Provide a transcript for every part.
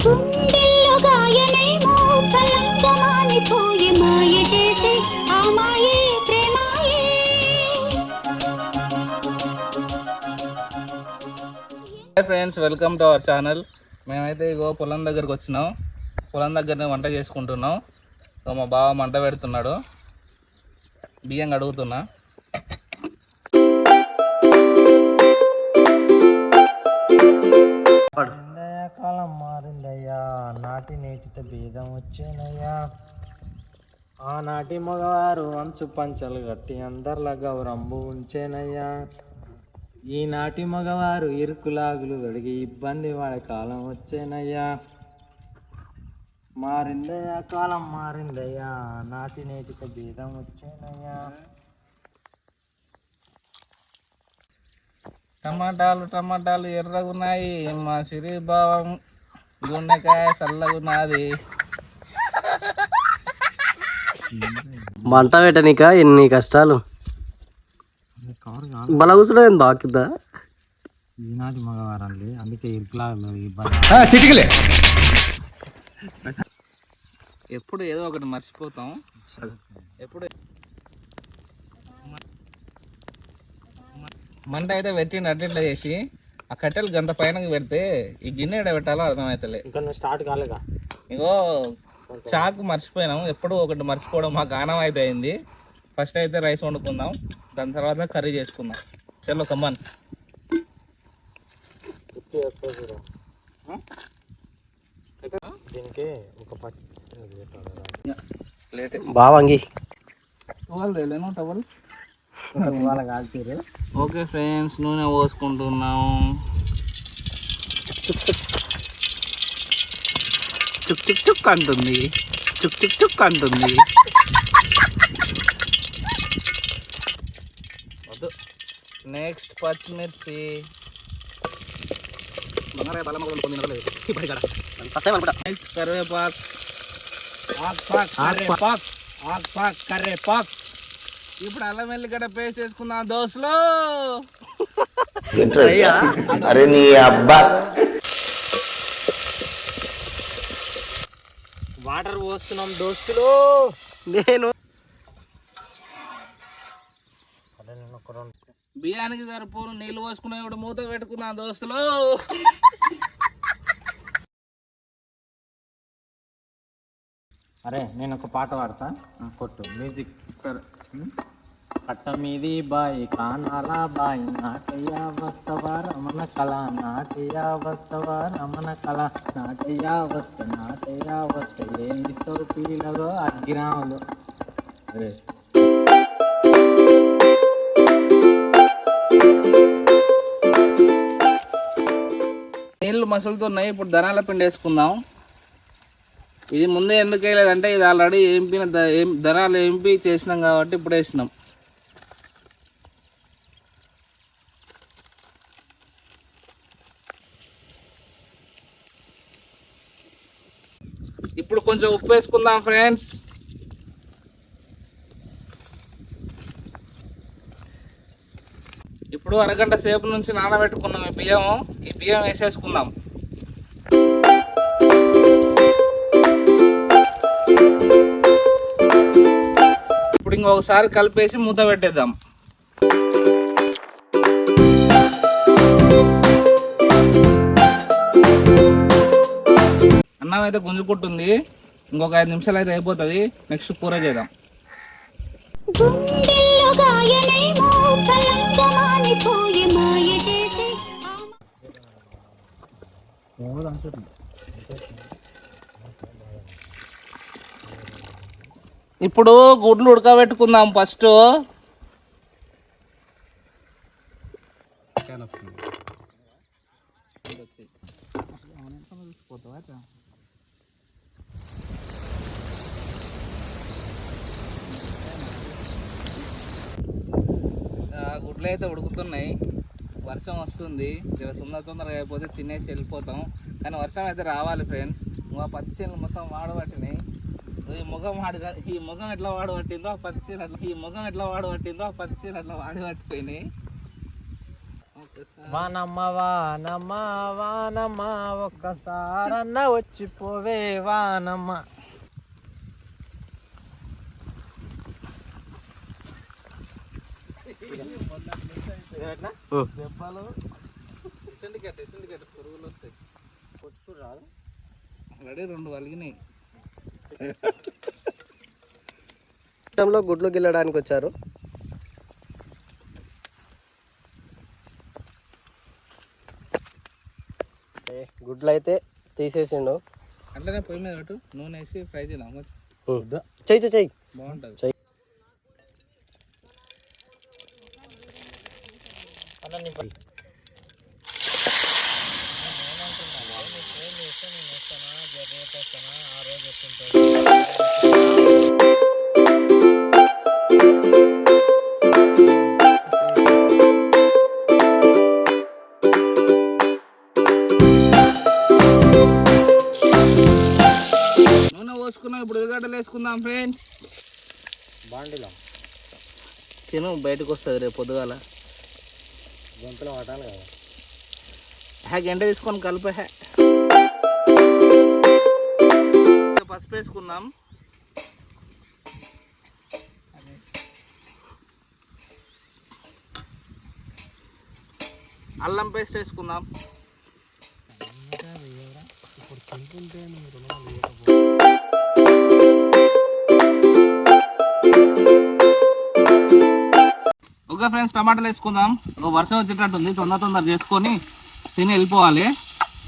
గుండెల్లో గాయమేమో చల్లంగా మానిపోయి మాయ చేసే ఆ మాయే ప్రేమాయే. Hi friends, welcome to our channel. మేమైతే ఇగో పొలం దగ్గరకు వచ్చినాం. పొలం దగ్గరనే వంట చేసుకుంటున్నాం. మా బావ మంట పెడుతున్నాడు. బియ్యం కడుగుతున్నా. కాలం మారిందయ్యా, నాటి నేటితో భేదం వచ్చేనయ్యా. ఆనాటి మగవారు అంచు పంచలు కట్టి అందర్ల గౌరంబు ఉంచేనయ్యా. ఈనాటి మగవారు ఇరుకులాగులు అడిగి ఇబ్బంది పడే కాలం వచ్చేనయ్యా. మారిందయ్యా, కాలం మారిందయ్యా, నాటి నేటితో భేదం వచ్చేనయ్యా. టమాటాలు ఎర్రగున్నాయి. మా సిరి భావం గుండెకాయ చల్లగున్నది. మంట పెట్టనీక ఎన్ని కష్టాలు బలగుసుడు బాకిద్దా. ఈనాటి మగవారండి, అందుకే ఇరుకులాగులు ఇబ్బంది. ఎప్పుడు ఏదో ఒకటి మర్చిపోతాం. ఎప్పుడు మంట అయితే పెట్టిండి అట్లా చేసి ఆ కట్టెలు గంట పైనకి పెడితే ఈ గిన్నె ఎడ పెట్టాలో అర్థమవుతలే. ఇంకా స్టార్ట్ కాలేదా? ఇగో చాకు మర్చిపోయినాము. ఎప్పుడు ఒకటి మర్చిపోవడం మాకు ఆనం అయితే అయింది. ఫస్ట్ అయితే రైస్ వండుకుందాం, దాని తర్వాత కర్రీ చేసుకుందాం. చలో కమ్మన్. దీనికి ఒక లేట్ బావంగి టవల్ లేను టవల్. వాళ్ళ కాల్చారు. ఓకే ఫ్రెండ్స్, నూనె పోసుకుంటున్నాం. చుక్ చుక్ చుక్ అంటుంది, చుక్ చుక్ చుక్ అంటుంది. నెక్స్ట్ పచ్చిమిర్చి. నెక్స్ట్ కరివేపాకు, కరివేపాకు. ఇప్పుడు అల్లం వెల్లిగడ్డ పేస్ట్ వేసుకుందాం దోశలో. అరే నీ అబ్బా. వాటర్ పోస్తున్నాం దోస్తులు. నేను బియ్యానికి సరిపోను నీళ్ళు పోసుకున్నా, ఇప్పుడు మూత పెట్టుకున్నా దోస్తులు. అరే నేను ఒక పాట పాడతా, కొట్టు మ్యూజిక్. పట్ట మీది బాయి కానాల బాయి, నాటయ్య వస్తవా రమణ కళ, నాటయ్య వస్తవా రమణ కళ, నాటయ్య వస్తే ఏమి సోపీలలో అగ్గిరాములు. అరే నీళ్ళు మసులుతున్నాయి. ఇప్పుడు ధనాల పిండి వేసుకుందాం. ఇది ముందే ఎందుకు వేయలేదంటే ఇది ఆల్రెడీ ఏంపిన ధనాలు ఏంపి చేసినాం కాబట్టి ఇప్పుడు వేసినాం. ఇప్పుడు కొంచెం ఉప్పు వేసుకుందాం ఫ్రెండ్స్. ఇప్పుడు అరగంట సేపు నుంచి నానబెట్టుకున్నాం ఈ బియ్యం వేసేసుకుందాం. ఇప్పుడు ఇంకొకసారి కలిపేసి మూత పెట్టేద్దాం. అన్నం అయితే గుంజుకుంటుంది. ఇంకొక 5 నిమిషాలు అయితే అయిపోతుంది. నెక్స్ట్ కూర చేద్దాం. గుండెల్లో గాయమేమో చల్లంగా మానిపోయి మాయ చేసే ఇప్పుడు గుడ్లు ఉడకబెట్టుకుందాం ఫస్ట్. గుడ్లు అయితే ఉడుకుతున్నాయి. వర్షం వస్తుంది. తొందరగా అయిపోతే తినేసి వెళ్ళిపోతాం. కానీ వర్షం అయితే రావాలి ఫ్రెండ్స్. మా పత్తి చేనులు మొత్తం వాడబట్టినాయి. ఈ ముఖం ఎట్లా వాడబట్టిందో ఆ పత్తి చేను అట్లా వాడబట్టిపోయినాయి. వానమ్మ వానమ్మ వానమ్మ ఒక్కసారన్న వచ్చిపోవే వానమ్మ. దెబ్బలు పురుగులు వస్తాయి. పొట్టు రాదు ఆల్రెడీ 2 వలిగినాయి. గుడ్లు గిల్లడానికి వచ్చారు. గుడ్లు అయితే తీసేసిండు. అట్లనే పొయ్యి మీద పెట్టు, నూనె వేసి ఫ్రై చేద్దాం. చెయ్యి బాగుంటుంది. నూనె పోసుకున్నాం, ఇప్పుడు ఉల్లిగడ్డలు వేసుకుందాం ఫ్రెండ్స్. బాండిలో తిను, బయటకు వస్తుంది రేపు పొద్దుగాల. గొంతులో పట్టాలి కదా. గంట తీసుకొని కలిపే. పసుపు వేసుకుందాం. అల్లం పేస్ట్ వేసుకుందాం. ఓకే ఫ్రెండ్స్, టమాటాలు వేసుకుందాం. ఒక వర్షం వచ్చేటట్టుంది, తొందర చేసుకొని తిని వెళ్ళిపోవాలి.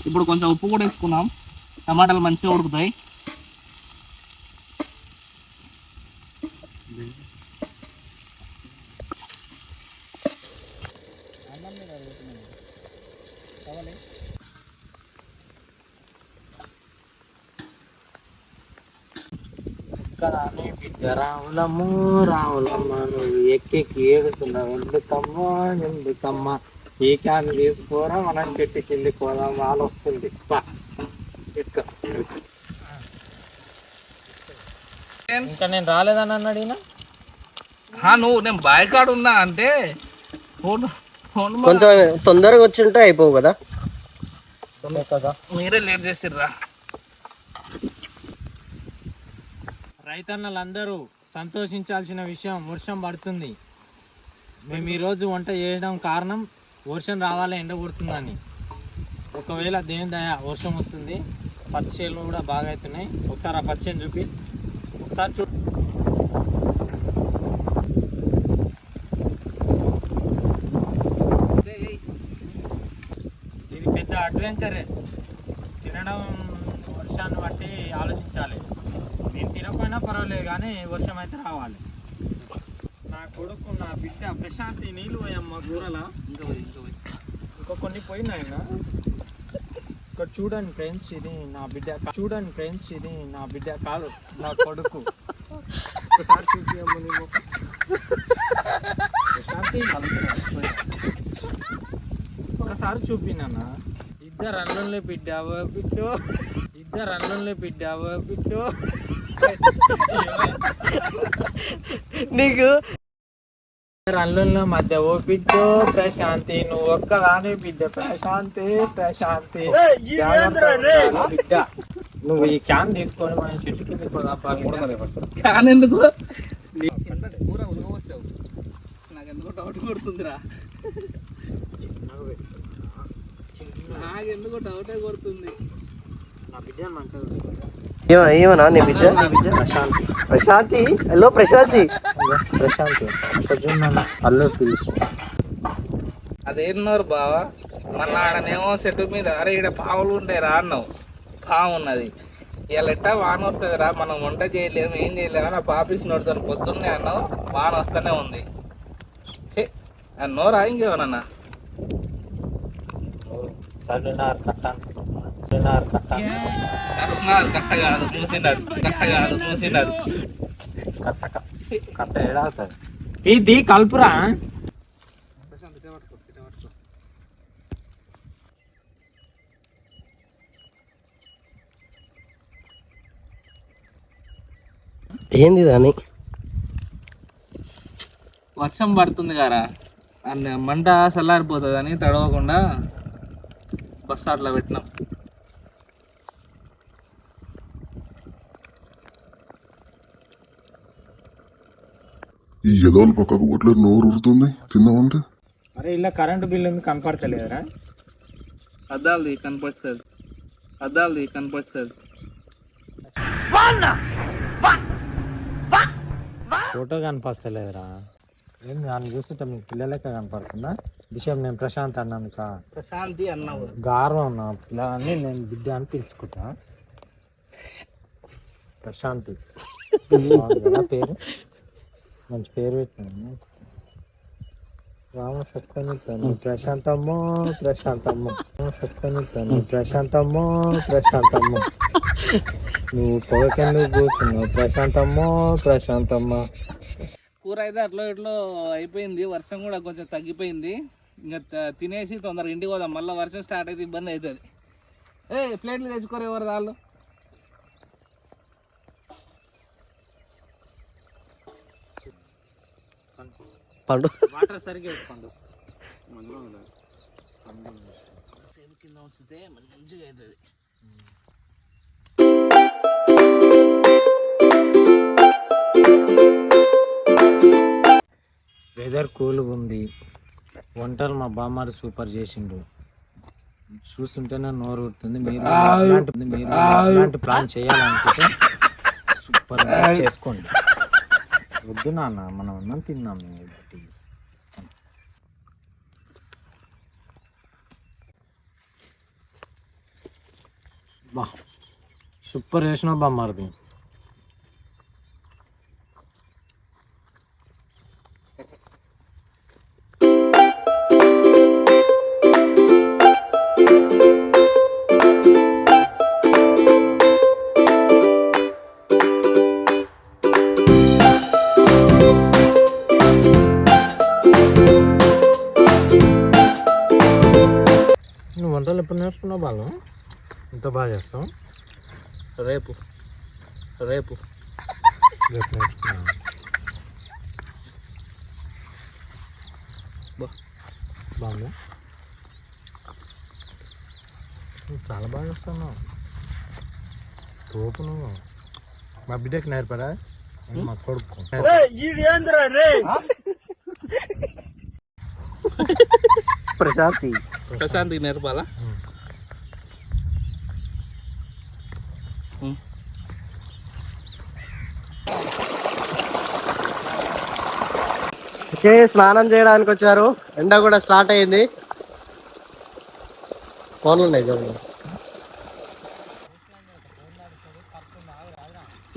ఇప్పుడు కొంచెం ఉప్పు కూడా వేసుకుందాం, టమాటాలు మంచిగా ఉడుకుతాయి. రావులమ్మ రావులమ్మ నువ్వు ఎక్కి ఏడుతున్నావు ఎందుకమ్మా ఎందుకమ్మా, ఈ క్యాన్ తీసుకోరా మనం చెట్టు కింది పోదాం, వాళ్ళు వస్తుంది తీసుకో. ఇంకా నేను రాలేదని అన్నాడు ఈయన. నేను బాయ్ కాడ ఉన్నా అంటే కొంచెం తొందరగా వచ్చి ఉంటే అయిపోవు కదా. మీరే లేట్ చేసిర్రా. రైతన్నలందరూ సంతోషించాల్సిన విషయం, వర్షం పడుతుంది. మేము ఈరోజు వంట చేయడం కారణం వర్షం రావాలి, ఎండ కొడుతుందని. ఒకవేళ దేవుని దయ వర్షం వస్తుంది, పత్తి చేలు కూడా బాగా అవుతున్నాయి. ఒకసారి ఆ పత్తి చేను చూపి ఒకసారి చూ. ఇది పెద్ద అడ్వెంచరే. తినడం వర్షాన్ని బట్టి ఆలోచించాలి. నేను తినకపోయినా పర్వాలేదు కానీ వర్షం అయితే రావాలి. నా కొడుకు నా బిడ్డ ప్రశాంతి నీళ్ళు పోయమ్మ కూరలా. ఇంకా కొన్ని పోయినాయన. ఇక్కడ చూడండి ఫ్రెండ్స్, ఇది నా బిడ్డ. చూడండి ఫ్రెండ్స్, ఇది నా బిడ్డ కాదు, నా కొడుకు. ఒకసారి చూపియమ్మ నీవు ప్రశాంతి. ఒకసారి చూపినా. ఇద్దరు అన్నంలో బిడ్డావో బిడ్డో, ఇద్దరు అన్నంలో బిడ్డావో బిడ్డో. నీకు అల్లుల మధ్య ఓ బిడ్డో ప్రశాంతి, నువ్వు ఒక్కదాని బిడ్డ ప్రశాంతి ప్రశాంతి. బిడ్డ నువ్వు ఈ క్యాన్ తీసుకొని మన చెట్టు కింద క్యాన్ ఎందుకు? నాకు ఎందుకు డౌట్ కొడుతుందిరా, నాకెందుకు డౌటే కొడుతుంది. నా బిడ్డ మంచిగా ఏమన్నా నీ బిడ్డ? ప్రశాంతి. హలో ప్రశాంతి. ప్రశాంతి అల్లు పిలుసు. అదేన్నారు బావా, మన ఆడనేమో చెట్టు మీద అరే ఇక్కడ పావులు ఉంటాయి రా అన్నావు. పాము ఉన్నది. ఇలా ఎట్టా వాన వస్తుంది రా, మనం వంట చేయలేము ఏం చేయలేము నా పాపిసి నోడుతాను పొద్దున్నే అన్నావు. వాన వస్తూనే ఉంది. అన్నోరా ఇంకేమన్నా సరునార్ కట్ట కాదు మూసినది, కట్ట కాదు మూసినది. కట్ట ఏడావుతుంది ఇది కలుపురా. ఏంది దాని? వర్షం పడుతుంది కదా, మంట చల్లారిపోతుంది అని తడవకుండా బస్తా అట్లా పెట్టినాం. ఈ ఎదవలు పక్కకు పోట్లేదు, నోరు ఉరుతుంది తిందామంటే. అరే ఇలా కరెంటు బిల్లు ఎందుకు కనపడతలేదురా? అద్దాలది కనపడుతుంది, అద్దాలది కనపడుతుంది. ఫోటో కనిపిస్తలేదురా. ఏం నన్ను చూస్తుంటే మీకు పిల్లలెక్క కనపడుతుందా? దిశ నేను ప్రశాంత్ అన్నాక ప్రశాంతి అన్నావు. గారం నా పిల్లలని నేను బిడ్డ అని పిలుచుకుంటా. ప్రశాంతి ఎలా పేరు, మంచి పేరు పెట్టినాను. రామ సత్కని తను ప్రశాంతమ్మో ప్రశాంతమ్మ, సత్కని తను ప్రశాంతమ్మో ప్రశాంతమ్మ, నువ్వు పొగకెందుకు కూర్చున్నావు ప్రశాంతమ్మో ప్రశాంతమ్మ. కూర అయితే అట్లా ఇట్లో అయిపోయింది, వర్షం కూడా కొంచెం తగ్గిపోయింది. ఇంకా తినేసి తొందరగా ఇంటికి పోదాం, మళ్ళీ వర్షం స్టార్ట్ అయితే ఇబ్బంది అవుతుంది. ప్లేట్లు తెచ్చుకోరు ఎవరు వాళ్ళు. పండు వాటర్ సరిగ్గా వేసుకోండి. సేపు కింద ఉంచితే మంచిగా అవుతుంది. వెదర్ కూల్గా ఉంది, వంటలు మా బామ్మారు సూపర్ చేసిండు. చూస్తుంటేనే నోరు ఊరుతుంది. మీరు అలాంటి ప్లాన్ చేయాలనుకుంటే సూపర్ చేసుకోండి. వద్దు నాన్న, మనం అన్నం తిన్నాం. బా సూపర్ చేసినావు బామ్మారిది. నువ్వు వంటలు ఎప్పుడు నేర్చుకున్నావు బాలు? ఇంత బాగా చేస్తావు. రేపు రేపు రేపు నేర్చుకున్నావు. బాగుందా? నువ్వు చాలా బాగా చేస్తున్నావు. తోపు నువ్వు. మా బిడ్డకి నేర్పరా? మా కొడుకు ప్రశాంతి ప్రశాంతికి నేర్పాలా? ఓకే, స్నానం చేయడానికి వచ్చారు. ఎండ కూడా స్టార్ట్ అయింది. ఫోన్లు ఉన్నాయి చూడండి.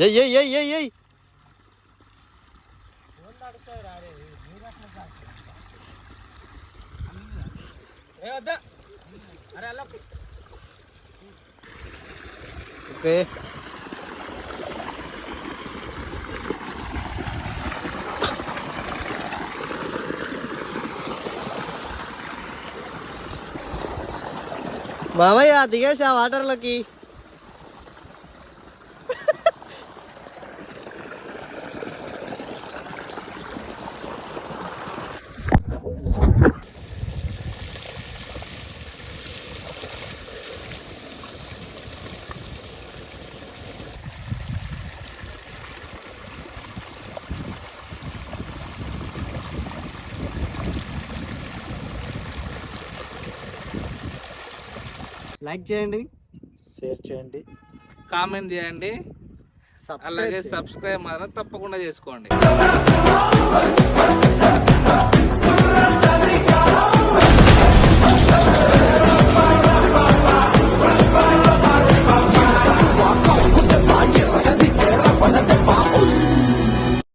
ఏయ్ ఏయ్ ఏయ్ ఏయ్ ఏయ్ ఓకే, మామయ్య దిగేసా వాటర్లోకి. లైక్ చేయండి, షేర్ చేయండి, కామెంట్ చేయండి, అలాగే సబ్స్క్రైబ్ మాత్రం తప్పకుండా చేసుకోండి.